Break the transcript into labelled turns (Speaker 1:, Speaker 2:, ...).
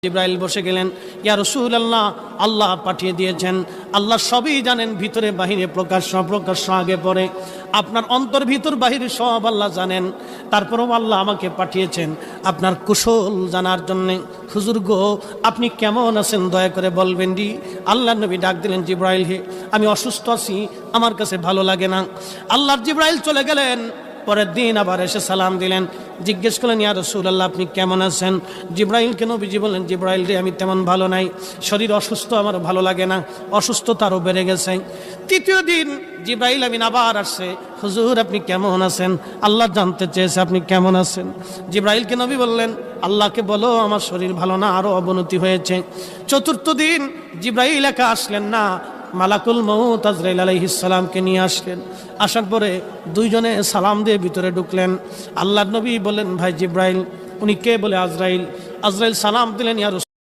Speaker 1: জিব্রাইল বসে গেলেন, ইয়া রাসূলুল্লাহ, আল্লাহ পাঠিয়ে দিয়েছেন। আল্লাহ সবই জানেন, ভিতরে বাহিরে, প্রকাশ্য অপ্রকাশ্য, আগে পরে, আপনার অন্তর ভিতর বাহিরে সব আল্লাহ জানেন। তারপরেও আল্লাহ আমাকে পাঠিয়েছেন আপনার কুশল জানার জন্যে। হুজুর গো, আপনি কেমন আছেন দয়া করে বলবেন জি। আল্লাহ নবী ডাক দিলেন, জিব্রাইল হে, আমি অসুস্থ আছি, আমার কাছে ভালো লাগে না। আল্লাহর জিব্রাইল চলে গেলেন। পরের দিন আবার এসে সালাম দিলেন, জিজ্ঞেস করলেন, ইয়া রাসূলুল্লাহ, আপনি কেমন আছেন? জিব্রাইলকে নবীজি বললেন, জিব্রাইল রে, আমি তেমন ভালো নাই, শরীর অসুস্থ, আমার ভালো লাগে না, অসুস্থতা আরও বেড়ে গেছে। তৃতীয় দিন জিব্রাইল আমিন আবার আসছে, হুজুর আপনি কেমন আছেন? আল্লাহ জানতে চেয়েছে আপনি কেমন আছেন। জিব্রাইলকে নবী বললেন, আল্লাহকে বলো আমার শরীর ভালো না, আরও অবনতি হয়েছে। চতুর্থ দিন জিব্রাইল একা আসলেন না, মালাকুল মউত আজরাইল আলাইহিস সালামকে নিয়ে আসলেন। আসার পরে দুইজনে সালাম দিয়ে ভিতরে ঢুকলেন। আল্লাহর নবী বললেন, ভাই জিব্রাইল। উনি কে? বলে আজরাইল। আজরাইল সালাম দিলেন, ইয়া